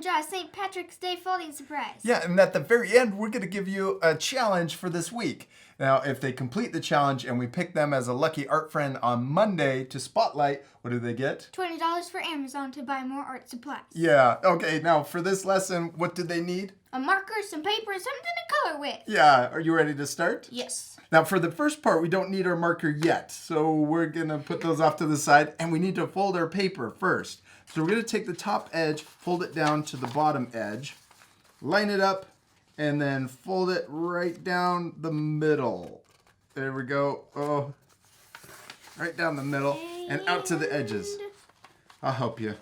to draw a St. Patrick's Day folding surprise. Yeah, and at the very end, we're going to give you a challenge for this week. Now, if they complete the challenge and we pick them as a lucky art friend on Monday to spotlight, what do they get? $20 for Amazon to buy more art supplies. Yeah, okay, now for this lesson, what did they need? A marker, some paper, something to color with. Yeah, are you ready to start? Yes. Now, for the first part, we don't need our marker yet, so we're going to put those off to the side, and we need to fold our paper first. So we're going to take the top edge, fold it down to the bottom edge, line it up, and then fold it right down the middle. There we go. Oh, right down the middle and out to the edges. I'll help you.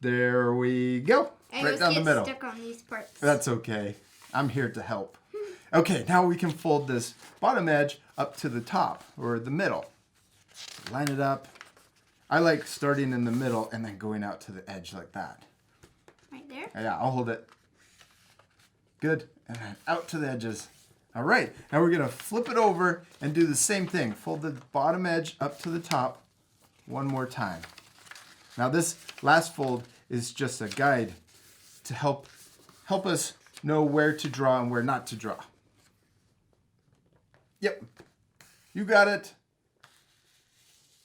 There we go. Right down the middle. Stuck on these parts. That's okay. I'm here to help. Okay, now we can fold this bottom edge up to the top or the middle. Line it up. I like starting in the middle and then going out to the edge like that. Right there? Yeah, I'll hold it. Good. And then out to the edges. All right, now we're going to flip it over and do the same thing. Fold the bottom edge up to the top one more time. Now this last fold is just a guide to help us know where to draw and where not to draw. Yep, you got it.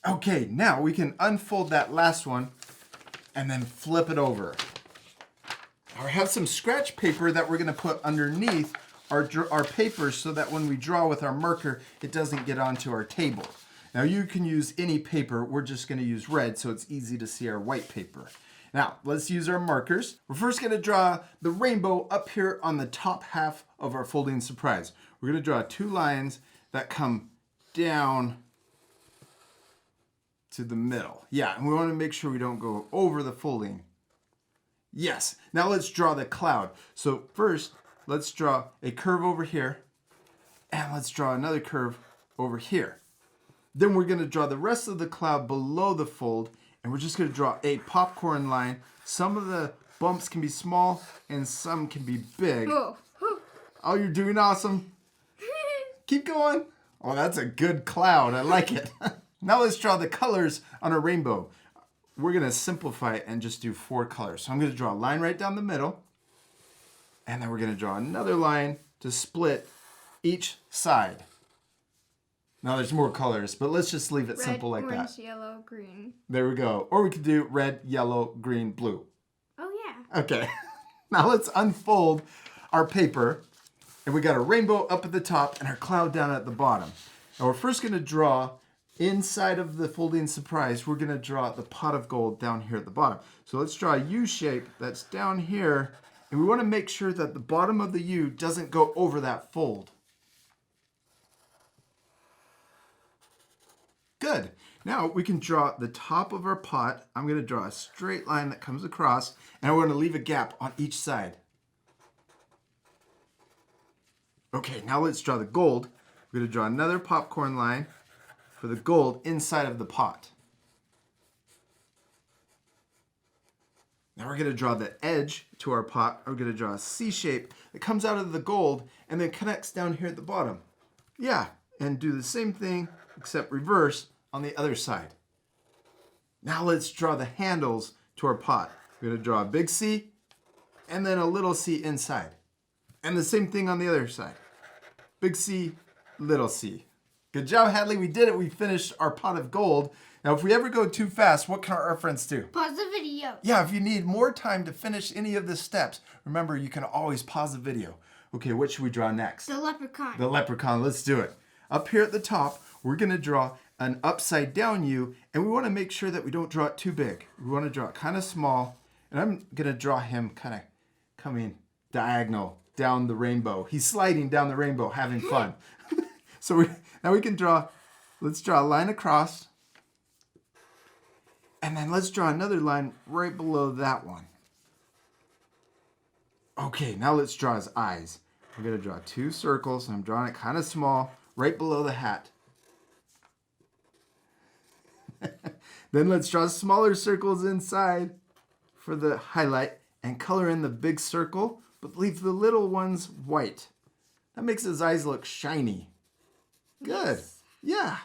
Okay, now we can unfold that last one and then flip it over. I have some scratch paper that we're going to put underneath our paper so that when we draw with our marker, it doesn't get onto our table. Now you can use any paper. We're just going to use red so it's easy to see our white paper. Now, let's use our markers. We're first going to draw the rainbow up here on the top half of our folding surprise. We're going to draw 2 lines that come down to the middle. Yeah, and we want to make sure we don't go over the folding. Yes, now let's draw the cloud. So first, let's draw a curve over here, and let's draw another curve over here. Then we're going to draw the rest of the cloud below the fold, and we're just going to draw a popcorn line. Some of the bumps can be small, and some can be big. Oh, you're doing awesome. Keep going. Oh, that's a good cloud. I like it. Now let's draw the colors on a rainbow. We're going to simplify it and just do 4 colors. So I'm going to draw a line right down the middle. And then we're going to draw another line to split each side. Now there's more colors, but let's just leave it simple like orange, that. Yellow, green. There we go. Or we could do red, yellow, green, blue. Oh, yeah. Okay. Now let's unfold our paper. And we got a rainbow up at the top and our cloud down at the bottom. Now we're first going to draw inside of the folding surprise. We're going to draw the pot of gold down here at the bottom. So let's draw a U shape that's down here. And we want to make sure that the bottom of the U doesn't go over that fold. Good. Now we can draw the top of our pot. I'm going to draw a straight line that comes across. And we're going to leave a gap on each side. Okay, now let's draw the gold. We're going to draw another popcorn line for the gold inside of the pot. Now we're going to draw the edge to our pot. We're going to draw a C shape that comes out of the gold and then connects down here at the bottom. Yeah, and do the same thing except reverse on the other side. Now let's draw the handles to our pot. We're going to draw a big C and then a little c inside. And the same thing on the other side. Big C, little c. Good job, Hadley. We did it. We finished our pot of gold. Now, if we ever go too fast, what can our friends do? Pause the video. Yeah, if you need more time to finish any of the steps, remember, you can always pause the video. Okay, what should we draw next? The leprechaun. The leprechaun. Let's do it. Up here at the top, we're going to draw an upside down U, and we want to make sure that we don't draw it too big. We want to draw it kind of small, and I'm going to draw him kind of coming diagonal down the rainbow. He's sliding down the rainbow, having fun. So now we can draw, let's draw a line across, and then let's draw another line right below that one. Okay, now let's draw his eyes. We're going to draw 2 circles, and I'm drawing it kind of small, right below the hat. Then let's draw smaller circles inside for the highlight and color in the big circle, but leave the little ones white. That makes his eyes look shiny. Good. Yes. Yeah.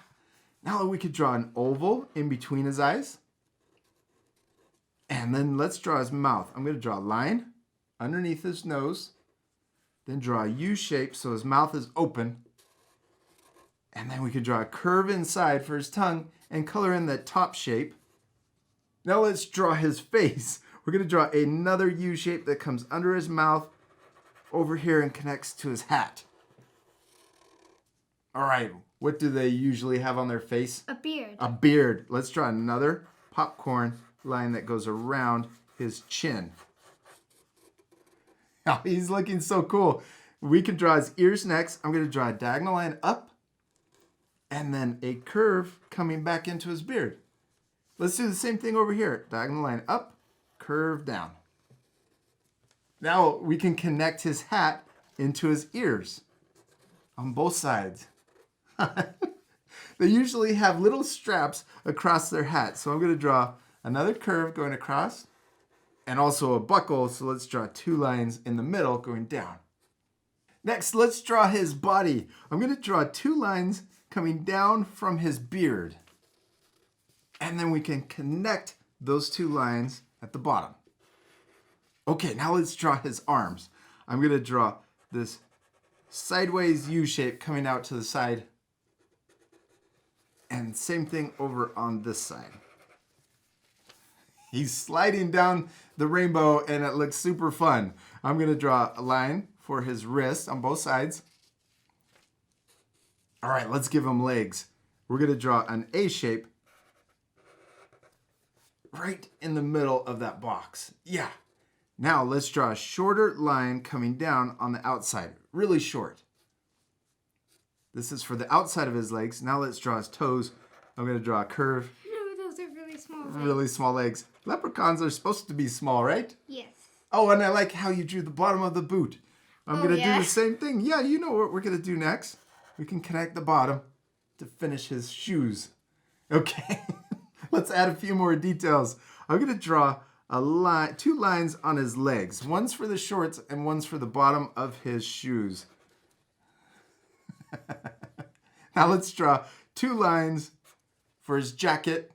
Now we could draw an oval in between his eyes. And then let's draw his mouth. I'm going to draw a line underneath his nose. Then draw a U shape so his mouth is open. And then we could draw a curve inside for his tongue and color in the top shape. Now let's draw his face. We're going to draw another U shape that comes under his mouth over here and connects to his hat. All right, what do they usually have on their face? A beard. A beard. Let's draw another popcorn line that goes around his chin. Oh, he's looking so cool. We can draw his ears next. I'm going to draw a diagonal line up and then a curve coming back into his beard. Let's do the same thing over here. Diagonal line up, curve down. Now we can connect his hat into his ears on both sides. They usually have little straps across their hat. So I'm going to draw another curve going across and also a buckle. So let's draw 2 lines in the middle going down. Next, let's draw his body. I'm going to draw 2 lines coming down from his beard. And then we can connect those 2 lines at the bottom. Okay, now let's draw his arms. I'm going to draw this sideways U shape coming out to the side. And same thing over on this side. He's sliding down the rainbow and it looks super fun. I'm going to draw a line for his wrist on both sides. All right, let's give him legs. We're going to draw an A shape right in the middle of that box. Yeah. Now let's draw a shorter line coming down on the outside, really short. This is for the outside of his legs. Now let's draw his toes. I'm going to draw a curve. No, those are really small legs. Really small legs. Leprechauns are supposed to be small, right? Yes. Oh, and I like how you drew the bottom of the boot. I'm going to do the same thing. Yeah, you know what we're going to do next. We can connect the bottom to finish his shoes. Okay, let's add a few more details. I'm going to draw a line, 2 lines on his legs. One's for the shorts and one's for the bottom of his shoes. Now let's draw 2 lines for his jacket.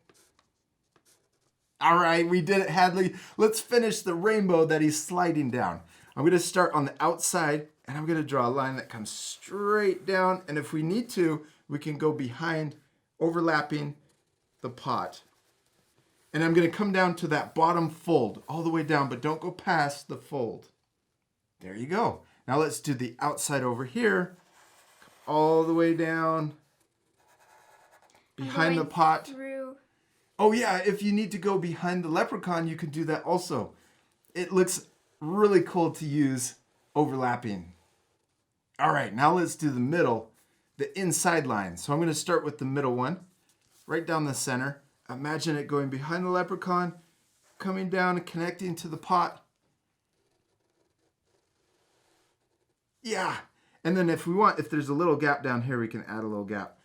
All right, we did it, Hadley. Let's finish the rainbow that he's sliding down. I'm going to start on the outside, and I'm going to draw a line that comes straight down. And if we need to, we can go behind, overlapping the pot. And I'm going to come down to that bottom fold, all the way down, but don't go past the fold. There you go. Now let's do the outside over here, all the way down, behind the pot. Through. Oh yeah, if you need to go behind the leprechaun, you can do that also. It looks really cool to use overlapping. All right, now let's do the middle, the inside line. So I'm going to start with the middle one, right down the center. Imagine it going behind the leprechaun, coming down and connecting to the pot. Yeah, and then if we want, if there's a little gap down here, we can add a little gap.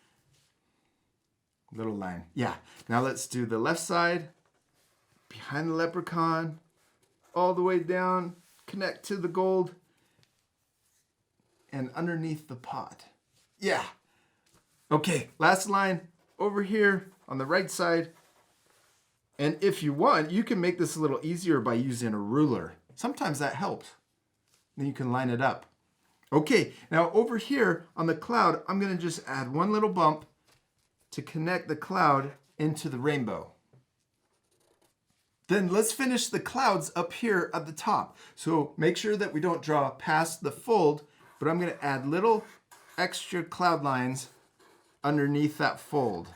Little line. Yeah. Now let's do the left side, behind the leprechaun, all the way down, connect to the gold, and underneath the pot. Yeah. Okay, last line over here on the right side. And if you want, you can make this a little easier by using a ruler. Sometimes that helps. Then you can line it up. Okay, now over here on the cloud, I'm going to just add one little bump to connect the cloud into the rainbow. Then let's finish the clouds up here at the top. So make sure that we don't draw past the fold, but I'm going to add little extra cloud lines underneath that fold.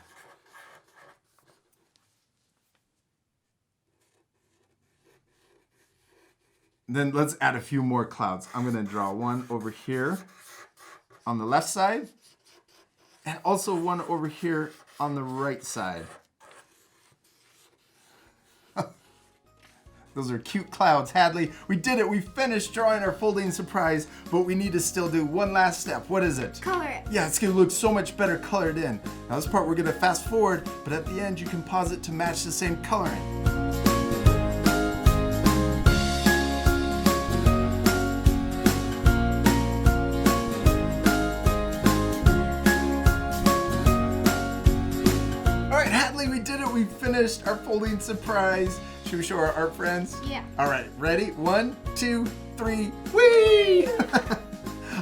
Then let's add a few more clouds. I'm going to draw one over here on the left side, and also one over here on the right side. Those are cute clouds, Hadley. We did it. We finished drawing our folding surprise, but we need to still do one last step. What is it? Color it. Yeah, it's going to look so much better colored in. Now this part we're going to fast forward, but at the end you can pause it to match the same coloring. We did it. We finished our folding surprise. Should we show our art friends? Yeah. All right, ready? 1, 2, 3, whee!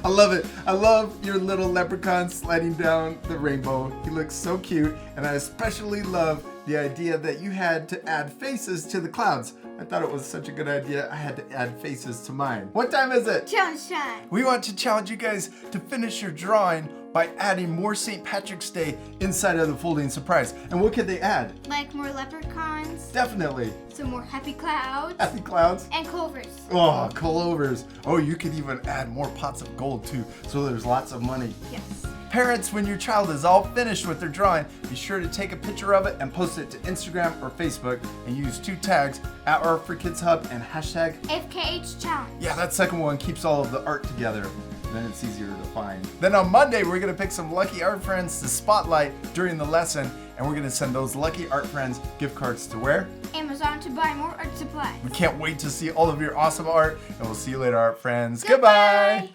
I love it. I love your little leprechaun sliding down the rainbow. He looks so cute, and I especially love the idea that you had to add faces to the clouds. I thought it was such a good idea. I had to add faces to mine. What time is it? Challenge time. We want to challenge you guys to finish your drawing by adding more St. Patrick's Day inside of the folding surprise. And what could they add? Like more leprechauns, Definitely. some more happy clouds, Happy clouds. and clovers. Oh, clovers. Oh, you could even add more pots of gold too, so there's lots of money. Yes. Parents, when your child is all finished with their drawing, be sure to take a picture of it and post it to Instagram or Facebook and use 2 tags at our For Kids Hub and hashtag. FKH challenge. Yeah, that second one keeps all of the art together. Then it's easier to find. Then on Monday, we're gonna pick some lucky art friends to spotlight during the lesson, and we're gonna send those lucky art friends gift cards to where? Amazon to buy more art supplies. We can't wait to see all of your awesome art, and we'll see you later, art friends. Goodbye.